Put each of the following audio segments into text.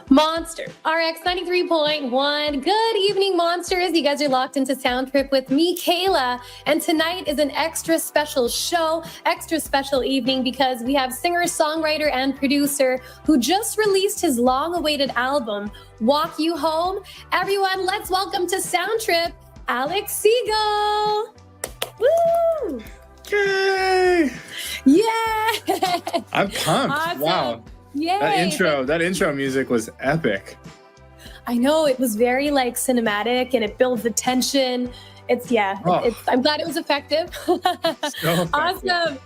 Monster RX93.1. Good evening, Monsters. You guys are locked into Soundtrip with me, Kayla. And tonight is an extra special show, extra special evening, because we have singer, songwriter, and producer who just released his long-awaited album, Walk You Home. Everyone, let's welcome to Soundtrip, Alex Siegel. Woo! Yay! Yeah! I'm pumped. Awesome. Wow. Yay! That intro music was epic. I know, it was very like cinematic and it builds the tension. I'm glad it was effective. So effective. Awesome.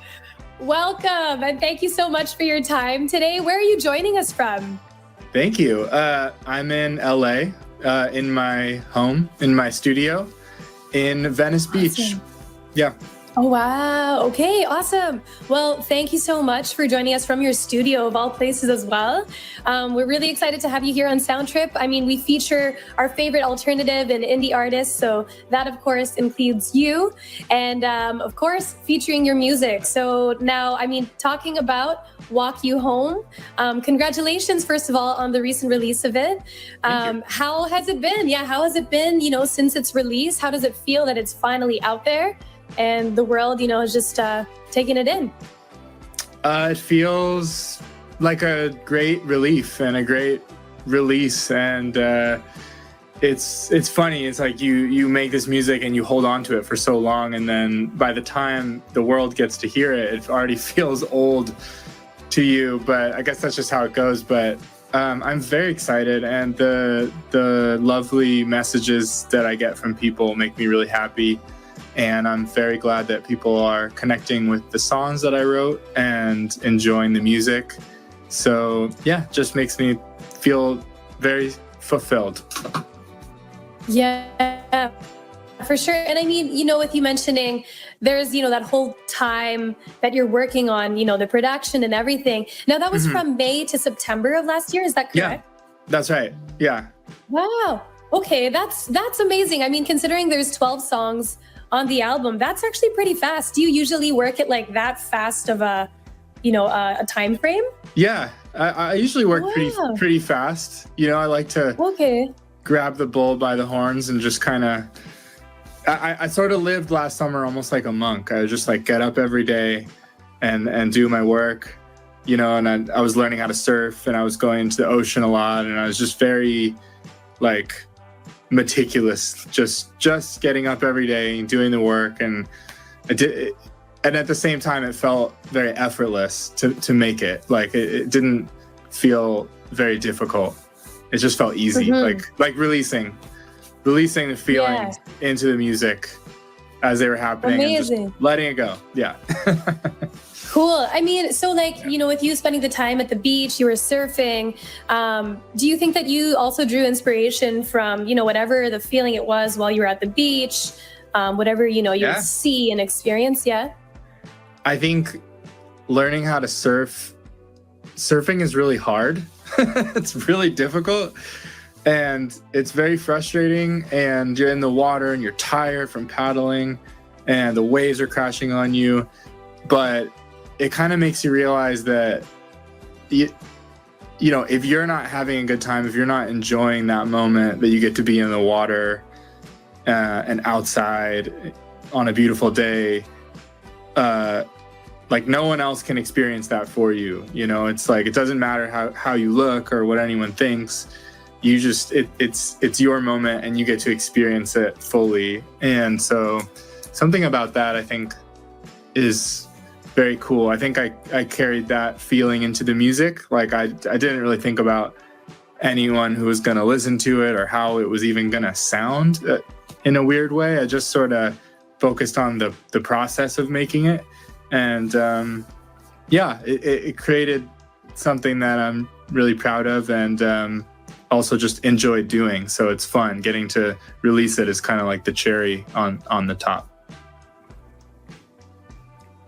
Welcome. And thank you so much for your time today. Where are you joining us from? Thank you. I'm in LA, in my home, in my studio in Venice Beach. Yeah. Oh, wow. Okay, awesome. Well, thank you so much for joining us from your studio of all places as well. We're really excited to have you here on Soundtrip. I mean, we feature our favorite alternative and indie artists. So that, of course, includes you and, of course, featuring your music. So now, I mean, talking about Walk You Home, congratulations, first of all, on the recent release of it. How has it been? Yeah, how has it been, since its release? How does it feel that it's finally out there? And the world, is just taking it in. It feels like a great relief and a great release. And it's funny. It's like you make this music and you hold on to it for so long. And then by the time the world gets to hear it, it already feels old to you. But I guess that's just how it goes. But I'm very excited. And the lovely messages that I get from people make me really happy. And I'm very glad that people are connecting with the songs that I wrote and enjoying the music. So yeah, just makes me feel very fulfilled. Yeah, for sure. And I mean, with you mentioning there's, that whole time that you're working on, the production and everything. Now that was from May to September of last year. Is that correct? Yeah, that's right. Yeah. Wow. Okay. That's amazing. I mean, considering there's 12 songs on the album, that's actually pretty fast. Do you usually work at like that fast of a time frame? Yeah, I usually work pretty fast. I like to grab the bull by the horns and just kind of. I sort of lived last summer almost like a monk. I would just like get up every day and do my work, and I was learning how to surf and I was going to the ocean a lot and I was just very like meticulous, just getting up every day and doing the work, and and at the same time it felt very effortless to make it. Like it didn't feel very difficult. It just felt easy, like releasing the feelings into the music as they were happening. Amazing. And just letting it go. Yeah. Cool. I mean, so like, with you spending the time at the beach, you were surfing. Do you think that you also drew inspiration from, whatever the feeling it was while you were at the beach, whatever, you would see and experience? Yeah. I think learning how to surfing is really hard. It's really difficult and it's very frustrating, and you're in the water and you're tired from paddling and the waves are crashing on you. But it kind of makes you realize that, if you're not having a good time, if you're not enjoying that moment that you get to be in the water and outside on a beautiful day, like no one else can experience that for you. It's like, it doesn't matter how you look or what anyone thinks. You just, it's your moment and you get to experience it fully. And so something about that, I think, is very cool. I think I carried that feeling into the music. Like I didn't really think about anyone who was going to listen to it or how it was even going to sound in a weird way. I just sort of focused on the process of making it. And it created something that I'm really proud of and also just enjoy doing. So it's fun. Getting to release it is kind of like the cherry on the top.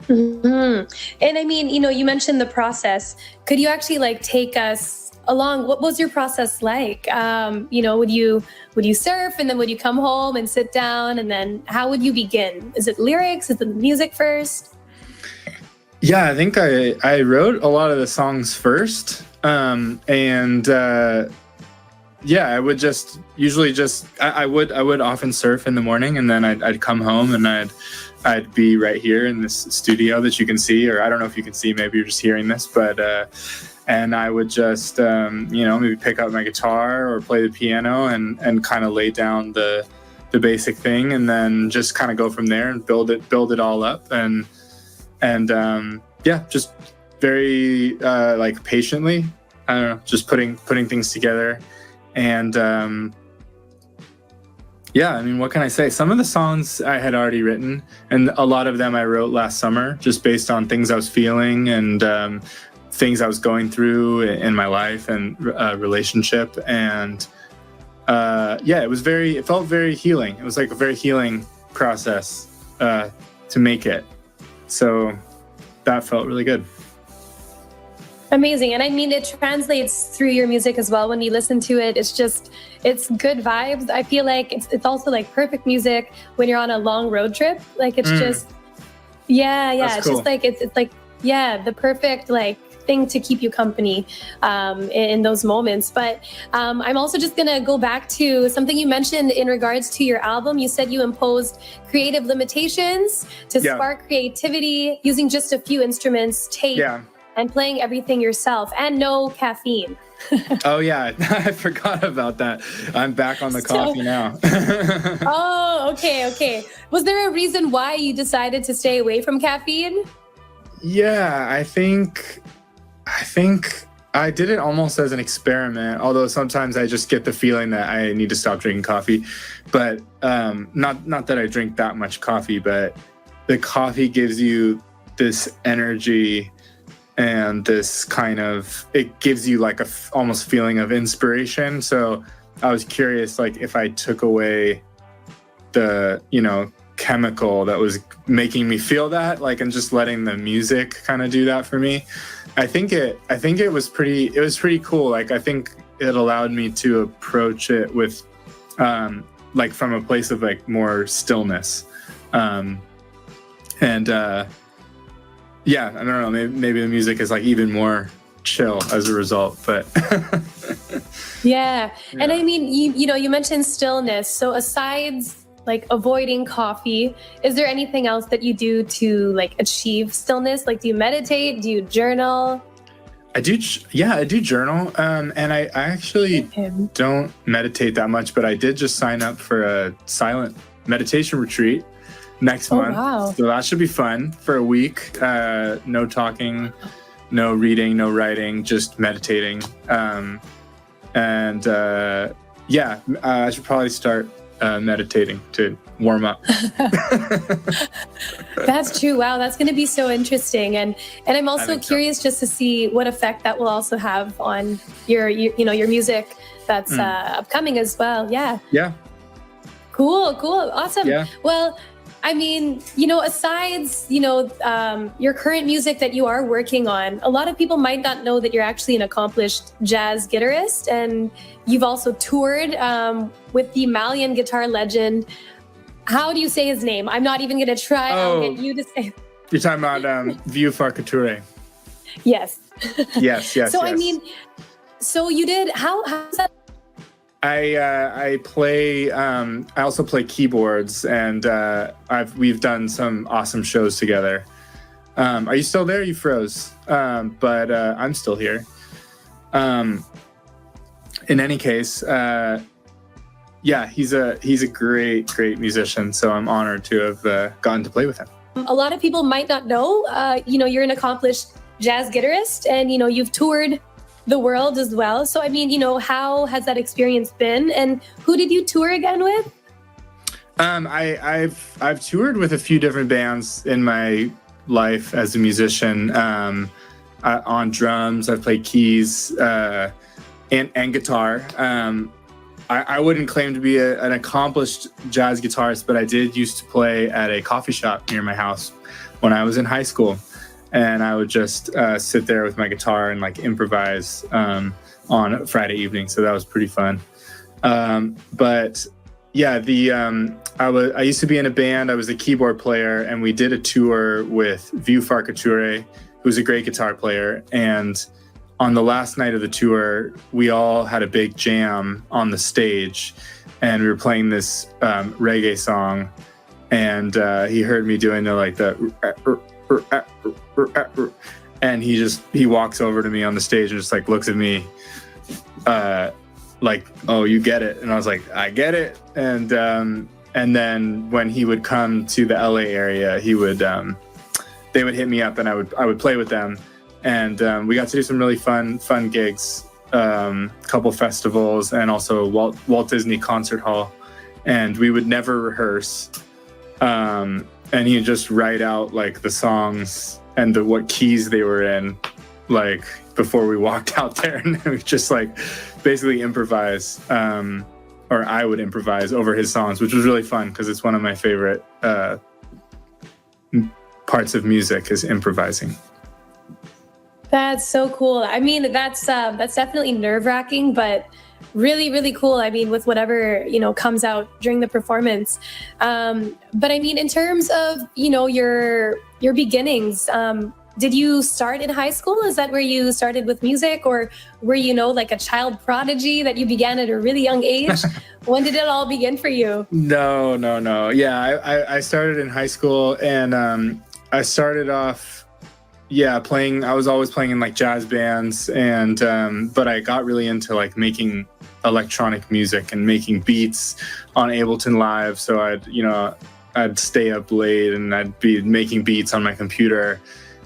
Mm-hmm. And I mean, you mentioned the process. Could you actually like take us along? What was your process like? Would you surf and then would you come home and sit down, and then how would you begin? Is it lyrics? Is it the music first? Yeah, I think I wrote a lot of the songs first, and yeah, I would just usually I would often surf in the morning, and then I'd come home and I'd be right here in this studio that you can see, or I don't know if you can see, maybe you're just hearing this, but and I would just maybe pick up my guitar or play the piano and kind of lay down the basic thing, and then just kind of go from there and build it all up, and just very like patiently, I don't know, just putting things together. And I mean, what can I say? Some of the songs I had already written, and a lot of them I wrote last summer, just based on things I was feeling and things I was going through in my life and relationship. And it felt very healing. It was like a very healing process to make it. So that felt really good. Amazing. And I mean, it translates through your music as well. When you listen to it, it's good vibes. I feel like it's also like perfect music when you're on a long road trip. Like it's just, That's it's cool. just like, it's like, the perfect like thing to keep you company in those moments. But I'm also just going to go back to something you mentioned in regards to your album. You said you imposed creative limitations to spark creativity using just a few instruments, tape, and playing everything yourself, and no caffeine. Oh yeah, I forgot about that. I'm back on the coffee now. Oh, okay. Was there a reason why you decided to stay away from caffeine? Yeah, I think I did it almost as an experiment, although sometimes I just get the feeling that I need to stop drinking coffee. But not that I drink that much coffee, but the coffee gives you this energy and this kind of, it gives you like almost feeling of inspiration. So I was curious, like if I took away the, chemical that was making me feel that, like, and just letting the music kind of do that for me. I think it was pretty cool. Like, I think it allowed me to approach it with, like from a place of like more stillness. I don't know, maybe the music is like even more chill as a result, but yeah. And I mean, you mentioned stillness. So aside like avoiding coffee, is there anything else that you do to like achieve stillness? Like, do you meditate? Do you journal? I do journal. And I actually don't meditate that much, but I did just sign up for a silent meditation retreat next month. Wow. So that should be fun for a week. No talking, no reading, no writing, just meditating. I should probably start meditating to warm up. That's true. Wow, that's going to be so interesting. And I'm also curious just to see what effect that will also have on your music that's upcoming as well. Yeah. Yeah. Cool. Awesome. Yeah. Well, I mean, aside, your current music that you are working on, a lot of people might not know that you're actually an accomplished jazz guitarist, and you've also toured with the Malian guitar legend. How do you say his name? I'm not even going to try. I'll get you to say. You're talking about Vieux Farcature. Yes. Yes. So, I mean, so you did, how's that? I play. I also play keyboards, and we've done some awesome shows together. Are you still there? You froze, but I'm still here. In any case, he's a great musician. So I'm honored to have gotten to play with him. A lot of people might not know. You're an accomplished jazz guitarist, and you've toured the world as well. So, I mean, how has that experience been, and who did you tour again with? I've toured with a few different bands in my life as a musician. On drums, I've played keys and guitar. I wouldn't claim to be an accomplished jazz guitarist, but I did used to play at a coffee shop near my house when I was in high school. And I would just sit there with my guitar and like improvise on Friday evening. So that was pretty fun. But yeah, I used to be in a band. I was a keyboard player, and we did a tour with Vieux Farcature, who's a great guitar player. And on the last night of the tour, we all had a big jam on the stage, and we were playing this reggae song. And he heard me doing and he walks over to me on the stage and just like looks at me, like, oh, you get it. And I was like, I get it. And then when he would come to the LA area, they would hit me up, and I would play with them. And we got to do some really fun gigs, couple festivals, and also Walt Disney Concert Hall. And we would never rehearse. And he'd just write out like the songs and what keys they were in, like before we walked out there, and we just like basically improvise, or I would improvise over his songs, which was really fun because it's one of my favorite parts of music is improvising. That's so cool. I mean, that's definitely nerve-wracking, but really, really cool. I mean, with whatever, comes out during the performance. But I mean, in terms of, your beginnings, did you start in high school? Is that where you started with music, or were you, like a child prodigy that you began at a really young age? When did it all begin for you? No. Yeah, I started in high school, and I started off playing. I was always playing in like jazz bands, and but I got really into like making electronic music and making beats on Ableton Live. So I'd stay up late and I'd be making beats on my computer,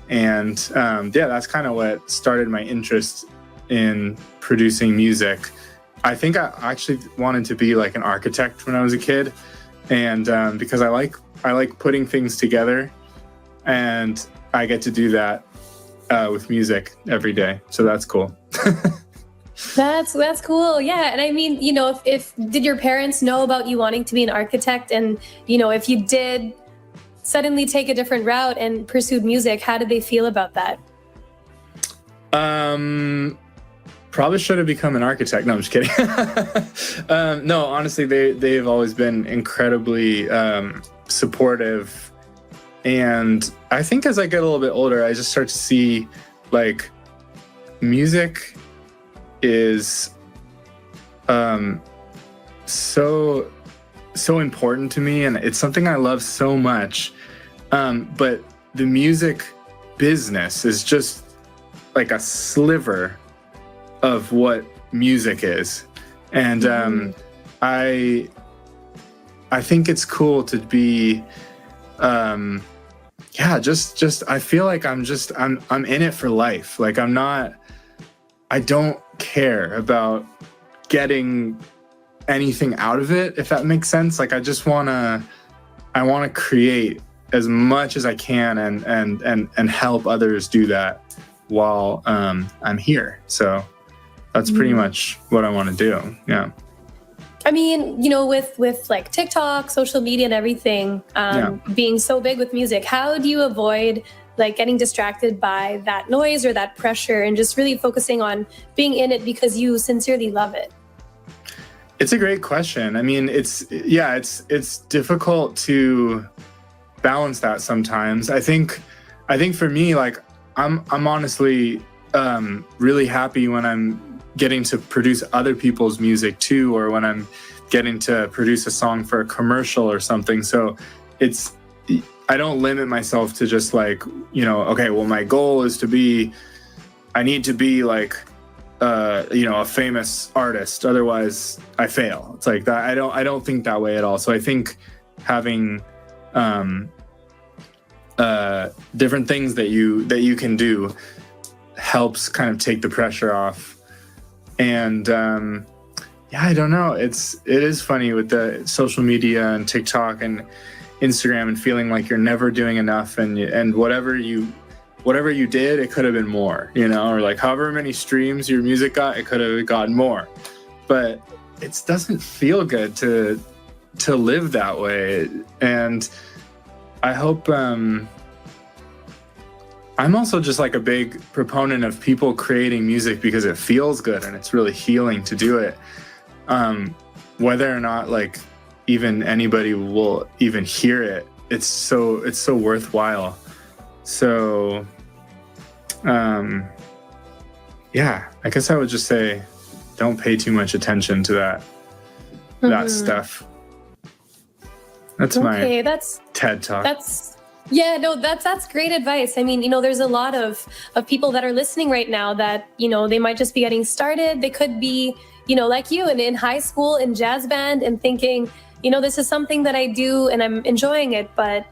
and that's kind of what started my interest in producing music. I think I actually wanted to be like an architect when I was a kid, and because I like putting things together, and I get to do that with music every day. So that's cool. That's cool. Yeah. And I mean, if did your parents know about you wanting to be an architect? And, if you did suddenly take a different route and pursued music, how did they feel about that? Probably should have become an architect. No, I'm just kidding. No, honestly, they've always been incredibly supportive. And I think as I get a little bit older, I just start to see like music is so important to me, and it's something I love so much. But the music business is just like a sliver of what music is. And I think it's cool to be just I feel like I'm in it for life. Like I don't care about getting anything out of it, if that makes sense. Like I want to create as much as I can and help others do that while I'm here. So that's pretty much what I want to do. Yeah. I mean, with like TikTok, social media and everything, being so big with music, how do you avoid like getting distracted by that noise or that pressure and just really focusing on being in it because you sincerely love it? It's a great question. I mean, it's difficult to balance that sometimes. I think for me, like I'm honestly really happy when I'm getting to produce other people's music too, or when I'm getting to produce a song for a commercial or something. So I don't limit myself to just like, okay, well, my goal is I need to be like, a famous artist. Otherwise I fail. It's like that. I don't think that way at all. So I think having different things that you can do helps kind of take the pressure off. And I don't know. It is funny with the social media and TikTok and Instagram and feeling like you're never doing enough, and whatever you did, it could have been more, or like however many streams your music got, it could have gotten more. But it doesn't feel good to live that way. And I hope I'm also just like a big proponent of people creating music because it feels good and it's really healing to do it. Whether or not like even anybody will even hear it, it's so worthwhile. So yeah, I guess I would just say don't pay too much attention to that stuff. That's my TED Talk. That's great advice. I mean, there's a lot of people that are listening right now that, they might just be getting started. They could be, like you, and in high school in jazz band and thinking, this is something that I do and I'm enjoying it, but,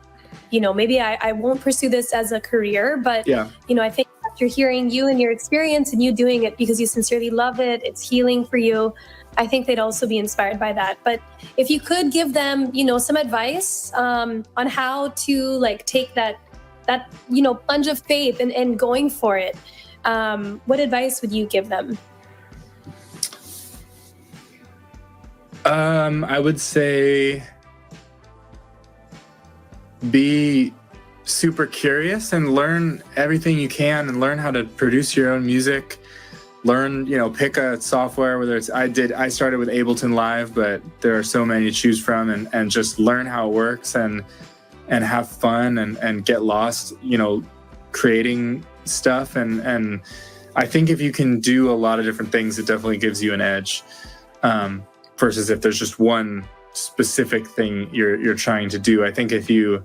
maybe I won't pursue this as a career. But, I think after hearing you and your experience and you doing it because you sincerely love it, it's healing for you, I think they'd also be inspired by that. But if you could give them, some advice on how to like take that plunge of faith and going for it, what advice would you give them? I would say be super curious and learn everything you can and learn how to produce your own music. Learn, pick a software, whether it's, I started with Ableton Live, but there are so many to choose from, and just learn how it works and have fun and get lost, creating stuff. And I think if you can do a lot of different things, it definitely gives you an edge, versus if there's just one specific thing you're trying to do. I think if your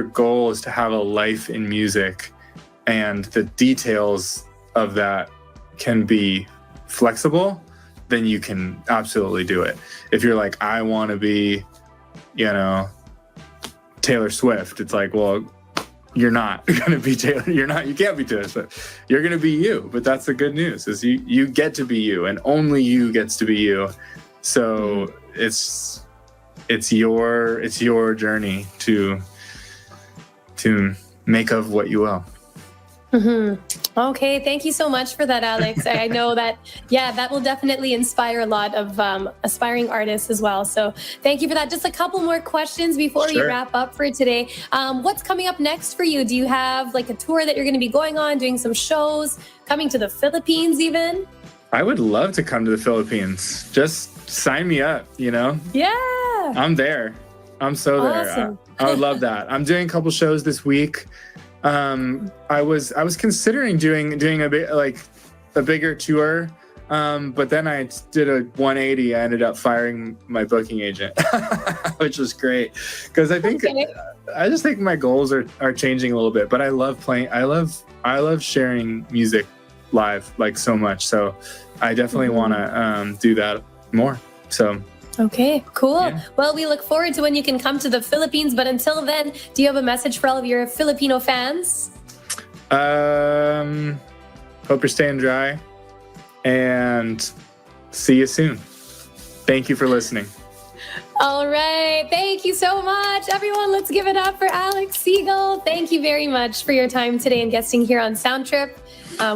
goal is to have a life in music and the details of that can be flexible, then you can absolutely do it. If you're like, I want to be, Taylor Swift, it's like, well, you're not going to be Taylor. You can't be Taylor Swift. You're going to be you. But that's the good news, is you get to be you, and only you gets to be you. So it's your journey to make of what you will. Okay, thank you so much for that, Alex. I know that, that will definitely inspire a lot of aspiring artists as well. So thank you for that. Just a couple more questions before we wrap up for today. What's coming up next for you? Do you have like a tour that you're going to be going on, doing some shows, coming to the Philippines even? I would love to come to the Philippines. Just sign me up, Yeah. I'm there. I'm so there. Awesome. I would love that. I'm doing a couple shows this week. I was considering doing a bit like a bigger tour, but then I did a 180. I ended up firing my booking agent, which was great because I just think my goals are changing a little bit. But I love playing. I love sharing music live like so much. So I definitely want to do that more. So. Okay, cool. Yeah. Well, we look forward to when you can come to the Philippines. But until then, do you have a message for all of your Filipino fans? Hope you're staying dry, and see you soon. Thank you for listening. All right. Thank you so much, everyone. Let's give it up for Alex Siegel. Thank you very much for your time today and guesting here on Soundtrip.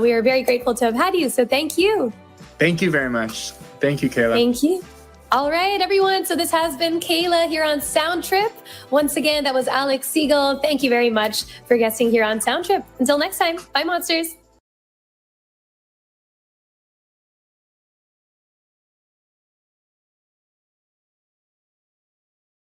We are very grateful to have had you. So thank you. Thank you very much. Thank you, Kayla. Thank you. All right, everyone. So this has been Kayla here on Soundtrip. Once again, that was Alex Siegel. Thank you very much for guesting here on Soundtrip. Until next time, bye, monsters.